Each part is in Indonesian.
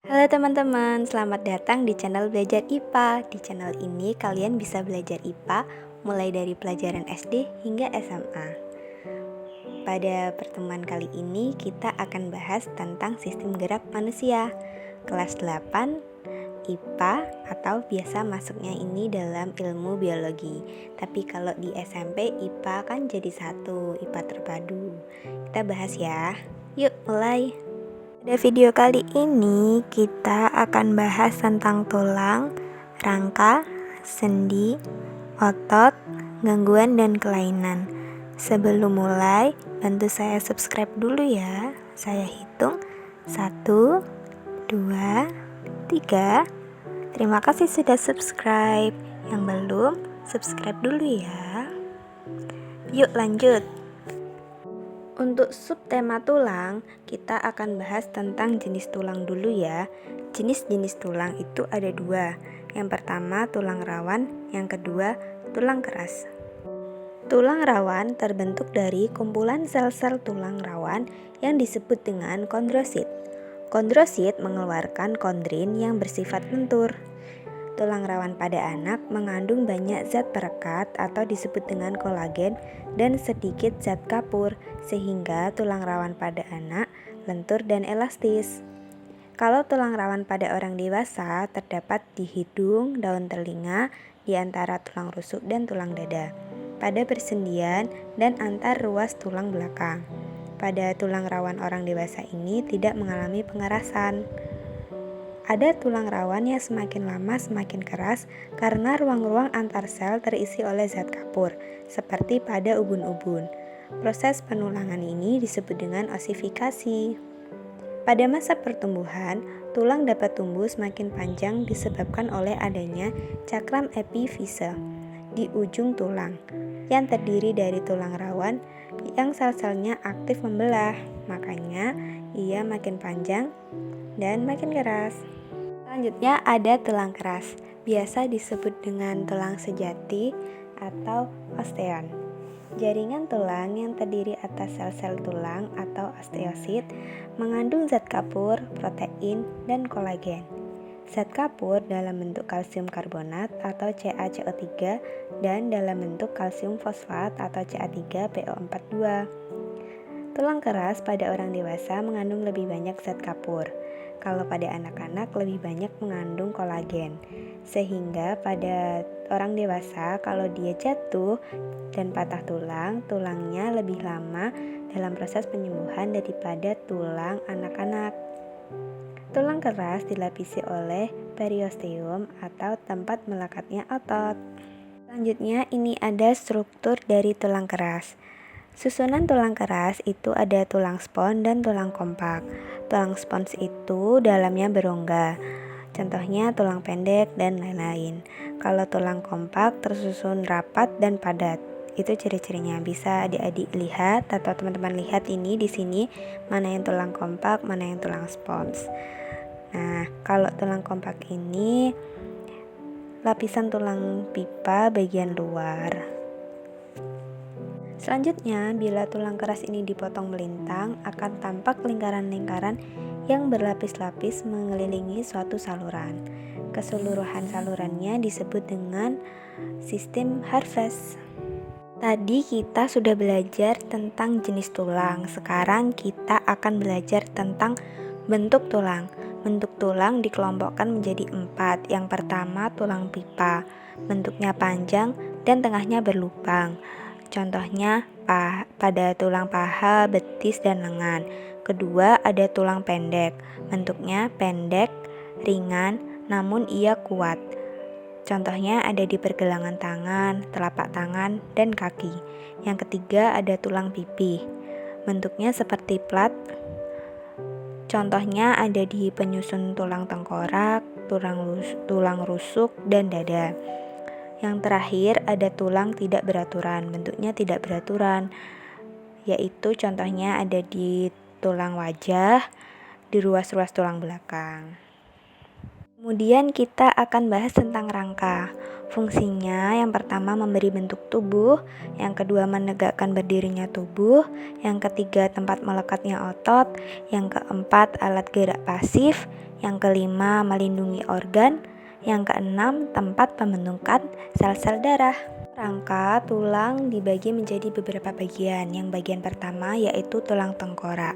Halo teman-teman, selamat datang di channel Belajar IPA. Di channel ini kalian bisa belajar IPA mulai dari pelajaran SD hingga SMA. Pada pertemuan kali ini kita akan bahas tentang sistem gerak manusia. Kelas 8 IPA atau biasa masuknya ini dalam ilmu biologi. Tapi kalau di SMP IPA kan jadi satu, IPA terpadu. Kita bahas ya. Yuk mulai. Pada video kali ini kita akan bahas tentang tulang, rangka, sendi, otot, gangguan dan kelainan. Sebelum mulai, bantu saya subscribe dulu ya. Saya hitung 1, 2, 3. Terima kasih sudah subscribe. Yang belum, subscribe dulu ya. Yuk lanjut. Untuk subtema tulang, kita akan bahas tentang jenis tulang dulu ya. Jenis-jenis tulang itu ada dua. Yang pertama tulang rawan, yang kedua tulang keras. Tulang rawan terbentuk dari kumpulan sel-sel tulang rawan yang disebut dengan kondrosit. Kondrosit mengeluarkan kondrin yang bersifat lentur. Tulang rawan pada anak mengandung banyak zat perekat atau disebut dengan kolagen dan sedikit zat kapur, sehingga tulang rawan pada anak lentur dan elastis. Kalau tulang rawan pada orang dewasa terdapat di hidung, daun telinga, di antara tulang rusuk dan tulang dada, pada persendian dan antar ruas tulang belakang. Pada tulang rawan orang dewasa ini tidak mengalami pengerasan. Ada tulang rawan yang semakin lama semakin keras karena ruang-ruang antar sel terisi oleh zat kapur, seperti pada ubun-ubun. Proses penulangan ini disebut dengan osifikasi. Pada masa pertumbuhan, tulang dapat tumbuh semakin panjang disebabkan oleh adanya cakram epifise di ujung tulang, yang terdiri dari tulang rawan yang sel-selnya aktif membelah, makanya ia makin panjang dan makin keras. Selanjutnya ada tulang keras, biasa disebut dengan tulang sejati atau osteon. Jaringan tulang yang terdiri atas sel-sel tulang atau osteosit mengandung zat kapur, protein, dan kolagen. Zat kapur dalam bentuk kalsium karbonat atau CaCO3 dan dalam bentuk kalsium fosfat atau Ca3PO42. Tulang keras pada orang dewasa mengandung lebih banyak zat kapur. Kalau pada anak-anak lebih banyak mengandung kolagen. Sehingga pada orang dewasa kalau dia jatuh dan patah tulang, tulangnya lebih lama dalam proses penyembuhan daripada tulang anak-anak. Tulang keras dilapisi oleh periosteum atau tempat melekatnya otot. Selanjutnya ini ada struktur dari tulang keras. Susunan tulang keras itu ada tulang spons dan tulang kompak. Tulang spons itu dalamnya berongga, contohnya tulang pendek dan lain-lain. Kalau tulang kompak tersusun rapat dan padat. Itu ciri-cirinya. Bisa adik-adik lihat atau teman-teman lihat ini di sini mana yang tulang kompak, mana yang tulang spons. Nah, kalau tulang kompak ini lapisan tulang pipa bagian luar. Selanjutnya, bila tulang keras ini dipotong melintang, akan tampak lingkaran-lingkaran yang berlapis-lapis mengelilingi suatu saluran. Keseluruhan salurannya disebut dengan sistem Harvest. Tadi kita sudah belajar tentang jenis tulang. Sekarang kita akan belajar tentang bentuk tulang. Bentuk tulang dikelompokkan menjadi 4. Yang pertama tulang pipa. Bentuknya panjang dan tengahnya berlubang. Contohnya pada tulang paha, betis, dan lengan. Kedua ada tulang pendek. Bentuknya pendek, ringan, namun ia kuat. Contohnya ada di pergelangan tangan, telapak tangan, dan kaki. Yang ketiga ada tulang pipih. Bentuknya seperti plat. Contohnya ada di penyusun tulang tengkorak, tulang rusuk, dan dada. Yang terakhir ada tulang tidak beraturan, bentuknya tidak beraturan, yaitu contohnya ada di tulang wajah, di ruas-ruas tulang belakang. Kemudian kita akan bahas tentang rangka. Fungsinya yang pertama memberi bentuk tubuh, yang kedua menegakkan berdirinya tubuh, yang ketiga tempat melekatnya otot, yang keempat alat gerak pasif, Yang kelima, melindungi organ. Yang keenam, tempat pembentukan sel-sel darah. Rangka tulang dibagi menjadi beberapa bagian. Yang bagian pertama yaitu tulang tengkorak.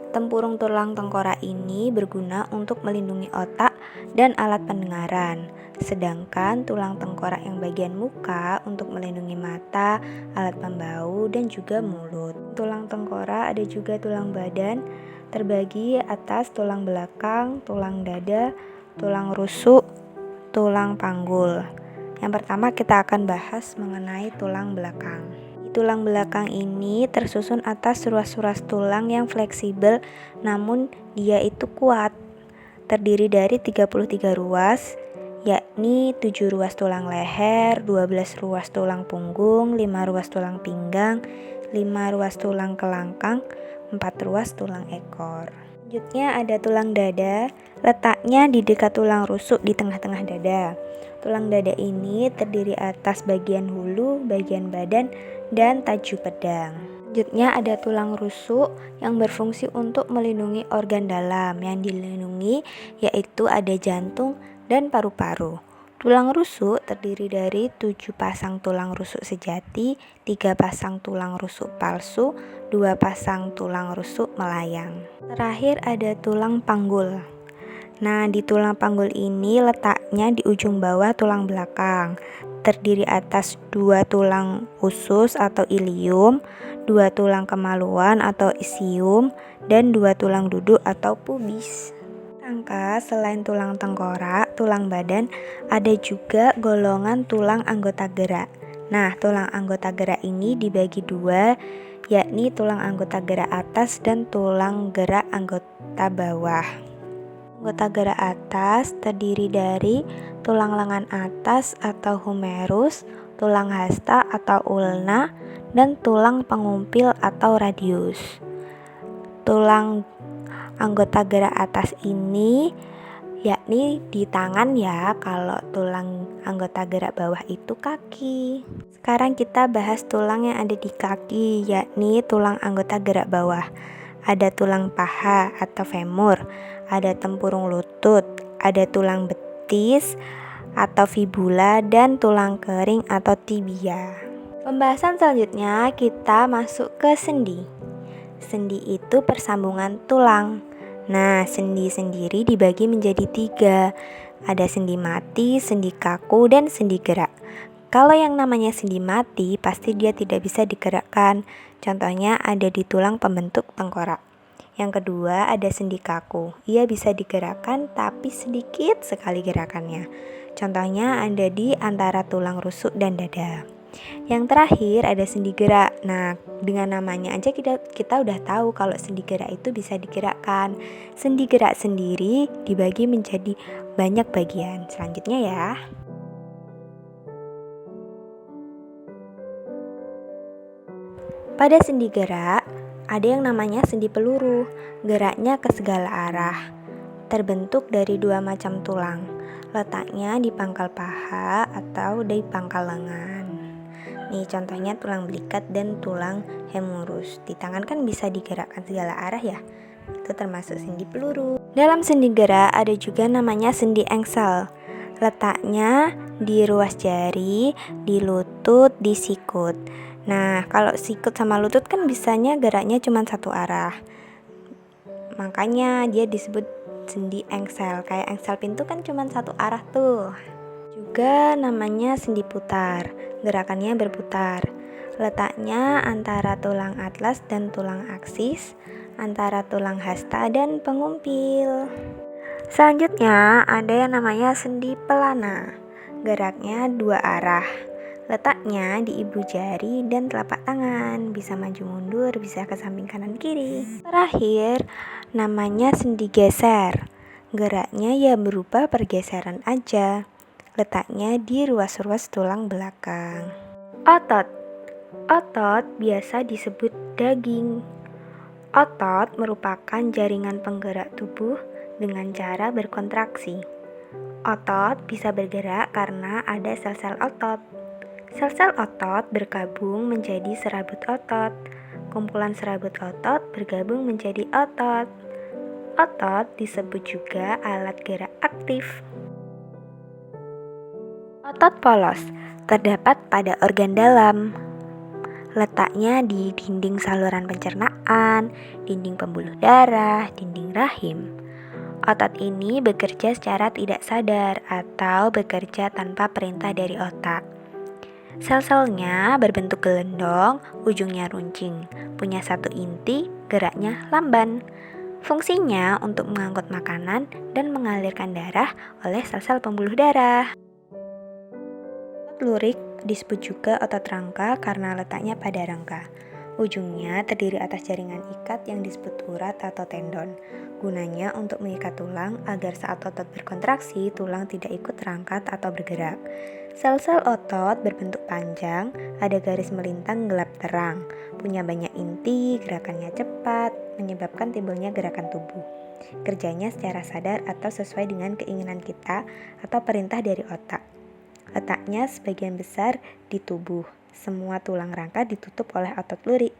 Tempurung tulang tengkorak ini berguna untuk melindungi otak dan alat pendengaran. Sedangkan tulang tengkorak yang bagian muka untuk melindungi mata, alat pembau, dan juga mulut. Tulang tengkorak ada juga tulang badan, terbagi atas tulang belakang, tulang dada, tulang rusuk, tulang panggul. Yang pertama kita akan bahas mengenai tulang belakang. Tulang belakang ini tersusun atas ruas-ruas tulang yang fleksibel, namun dia itu kuat. Terdiri dari 33 ruas, yakni 7 ruas tulang leher, 12 ruas tulang punggung, 5 ruas tulang pinggang, 5 ruas tulang kelangkang, 4 ruas tulang ekor. Selanjutnya ada tulang dada, letaknya di dekat tulang rusuk di tengah-tengah dada. Tulang dada ini terdiri atas bagian hulu, bagian badan, dan taju pedang. Selanjutnya ada tulang rusuk yang berfungsi untuk melindungi organ dalam. Yang dilindungi yaitu ada jantung dan paru-paru. Tulang rusuk terdiri dari 7 pasang tulang rusuk sejati, 3 pasang tulang rusuk palsu, 2 pasang tulang rusuk melayang. Terakhir ada tulang panggul. Nah, di tulang panggul ini letaknya di ujung bawah tulang belakang. Terdiri atas 2 tulang usus atau ilium, 2 tulang kemaluan atau isium, dan 2 tulang duduk atau pubis. Rangka selain tulang tengkorak, tulang badan, ada juga golongan tulang anggota gerak. Nah, tulang anggota gerak ini dibagi 2, yakni tulang anggota gerak atas dan tulang gerak anggota bawah. Anggota gerak atas terdiri dari tulang lengan atas atau humerus, tulang hasta atau ulna, dan tulang pengumpil atau radius. Tulang anggota gerak atas ini yakni di tangan ya, kalau tulang anggota gerak bawah itu kaki. Sekarang kita bahas tulang yang ada di kaki, yakni tulang anggota gerak bawah. Ada tulang paha atau femur, ada tempurung lutut, ada tulang betis atau fibula, dan tulang kering atau tibia. Pembahasan selanjutnya kita masuk ke sendi. Sendi itu persambungan tulang. Nah, sendi sendiri dibagi menjadi 3. Ada sendi mati, sendi kaku, dan sendi gerak. Kalau yang namanya sendi mati, pasti dia tidak bisa digerakkan. Contohnya ada di tulang pembentuk tengkorak. Yang kedua ada sendi kaku. Ia bisa digerakkan tapi sedikit sekali gerakannya. Contohnya ada di antara tulang rusuk dan dada. Yang terakhir ada sendi gerak. Nah, dengan namanya aja kita udah tahu kalau sendi gerak itu bisa digerakkan. Sendi gerak sendiri dibagi menjadi banyak bagian. Selanjutnya ya. Pada sendi gerak, ada yang namanya sendi peluru. Geraknya ke segala arah. Terbentuk dari 2 macam tulang. Letaknya di pangkal paha atau di pangkal lengan. Nih contohnya tulang belikat dan tulang hemorus. Di tangan kan bisa digerakkan segala arah ya. Itu termasuk sendi peluru. Dalam sendi gerak ada juga namanya sendi engsel. Letaknya di ruas jari, di lutut, di sikut. Nah, kalau sikut sama lutut kan bisanya geraknya cuma satu arah. Makanya dia disebut sendi engsel. Kayak engsel pintu kan cuma satu arah tuh. Juga namanya sendi putar. Gerakannya berputar. Letaknya antara tulang atlas dan tulang aksis, antara tulang hasta dan pengumpil. Selanjutnya ada yang namanya sendi pelana. Geraknya 2 arah. Letaknya di ibu jari dan telapak tangan. Bisa maju mundur, bisa ke samping kanan kiri. Terakhir namanya sendi geser. Geraknya ya berupa pergeseran aja. Letaknya di ruas-ruas tulang belakang. Otot. Otot biasa disebut daging. Otot merupakan jaringan penggerak tubuh dengan cara berkontraksi. Otot bisa bergerak karena ada sel-sel otot. Sel-sel otot bergabung menjadi serabut otot. Kumpulan serabut otot bergabung menjadi otot. Otot disebut juga alat gerak aktif. Otot polos terdapat pada organ dalam. Letaknya di dinding saluran pencernaan, dinding pembuluh darah, dinding rahim. Otot ini bekerja secara tidak sadar atau bekerja tanpa perintah dari otak. Sel-selnya berbentuk gelendong, ujungnya runcing, punya satu inti, geraknya lamban. Fungsinya untuk mengangkut makanan dan mengalirkan darah oleh sel-sel pembuluh darah. Otot lurik disebut juga otot rangka karena letaknya pada rangka. Ujungnya terdiri atas jaringan ikat yang disebut urat atau tendon. Gunanya untuk mengikat tulang agar saat otot berkontraksi, tulang tidak ikut terangkat atau bergerak. Sel-sel otot berbentuk panjang, ada garis melintang gelap terang, punya banyak inti, gerakannya cepat, menyebabkan timbulnya gerakan tubuh. Kerjanya secara sadar atau sesuai dengan keinginan kita atau perintah dari otak. Letaknya sebagian besar di tubuh. Semua tulang rangka ditutup oleh otot lurik.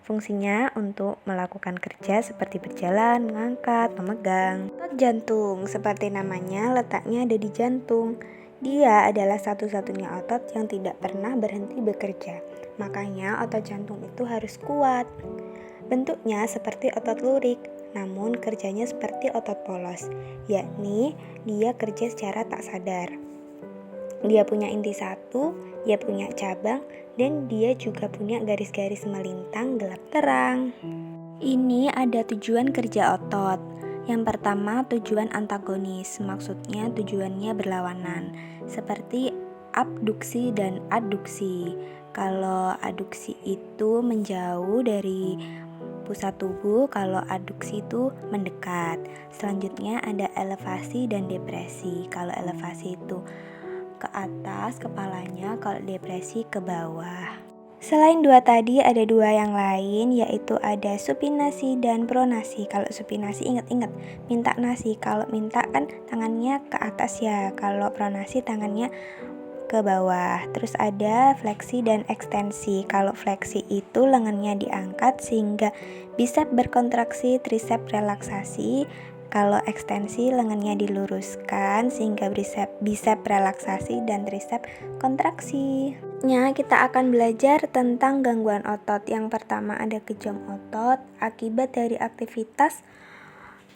Fungsinya untuk melakukan kerja seperti berjalan, mengangkat, memegang. Otot jantung, seperti namanya, letaknya ada di jantung. Dia adalah satu-satunya otot yang tidak pernah berhenti bekerja. Makanya otot jantung itu harus kuat. Bentuknya seperti otot lurik, namun kerjanya seperti otot polos, yakni dia kerja secara tak sadar. Dia punya inti satu, dia punya cabang, dan dia juga punya garis-garis melintang gelap terang. Ini ada tujuan kerja otot. Yang pertama, tujuan antagonis, maksudnya tujuannya berlawanan, seperti abduksi dan adduksi. Kalau adduksi itu menjauh dari pusat tubuh, kalau adduksi itu mendekat. Selanjutnya ada elevasi dan depresi. Kalau elevasi itu ke atas kepalanya, kalau depresi ke bawah. Selain dua tadi ada dua yang lain, yaitu ada supinasi dan pronasi. Kalau supinasi ingat-ingat minta nasi, kalau minta kan tangannya ke atas ya, kalau pronasi tangannya ke bawah. Terus ada fleksi dan ekstensi. Kalau fleksi itu lengannya diangkat sehingga bisa berkontraksi, trisep relaksasi. Kalau ekstensi lengannya diluruskan sehingga bicep relaksasi dan tricep kontraksi. Kita akan belajar tentang gangguan otot. Yang pertama ada kejang otot akibat dari aktivitas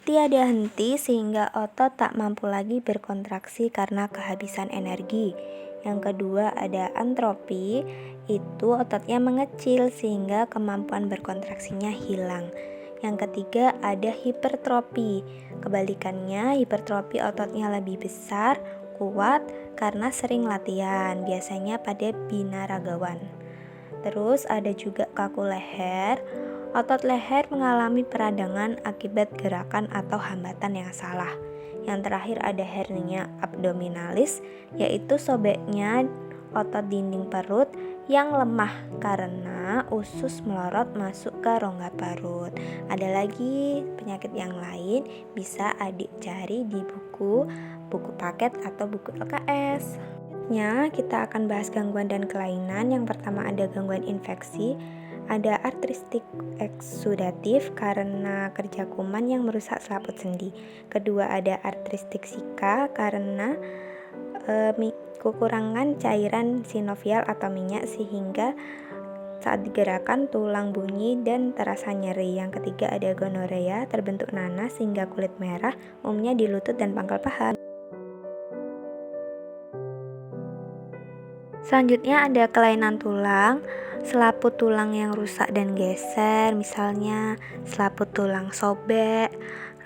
tiada henti sehingga otot tak mampu lagi berkontraksi karena kehabisan energi. Yang kedua ada antropi, itu ototnya mengecil sehingga kemampuan berkontraksinya hilang. Yang ketiga ada hipertrofi. Kebalikannya, hipertrofi ototnya lebih besar, kuat karena sering latihan, biasanya pada binaragawan. Terus ada juga kaku leher. Otot leher mengalami peradangan akibat gerakan atau hambatan yang salah. Yang terakhir ada hernia abdominalis, yaitu sobeknya otot dinding perut yang lemah karena usus melorot masuk ke rongga perut. Ada lagi penyakit yang lain, bisa adik cari di buku paket atau buku LKS. Selanjutnya kita akan bahas gangguan dan kelainan. Yang pertama ada gangguan infeksi, ada artristik eksudatif karena kerja kuman yang merusak selaput sendi. Kedua ada artristik sika karena kekurangan cairan sinovial atau minyak sehingga saat digerakkan tulang bunyi dan terasa nyeri. Yang ketiga ada gonorea, terbentuk nanas sehingga kulit merah, umumnya di lutut dan pangkal paha. Selanjutnya ada kelainan tulang, selaput tulang yang rusak dan geser, misalnya selaput tulang sobek,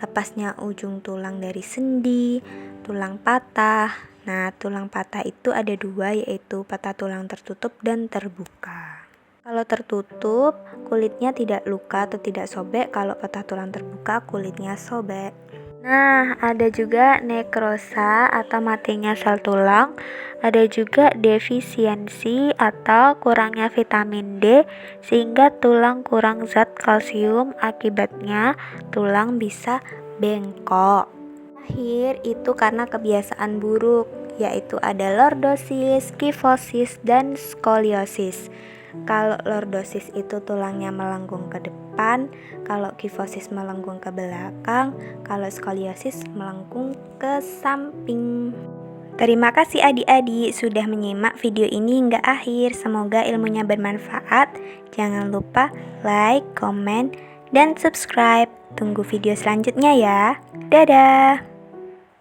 lepasnya ujung tulang dari sendi, tulang patah. Nah, tulang patah itu ada dua, yaitu patah tulang tertutup dan terbuka. Kalau tertutup, kulitnya tidak luka atau tidak sobek. Kalau patah tulang terbuka, kulitnya sobek. Nah, ada juga nekrosa atau matinya sel tulang. Ada juga defisiensi atau kurangnya vitamin D sehingga tulang kurang zat kalsium, akibatnya tulang bisa bengkok. Terakhir itu karena kebiasaan buruk, yaitu ada lordosis, kifosis, dan skoliosis. Kalau lordosis itu tulangnya melengkung ke depan, kalau kifosis melengkung ke belakang, kalau skoliosis melengkung ke samping. Terima kasih adik-adik sudah menyimak video ini hingga akhir. Semoga ilmunya bermanfaat. Jangan lupa like, komen, dan subscribe. Tunggu video selanjutnya ya. Dadah!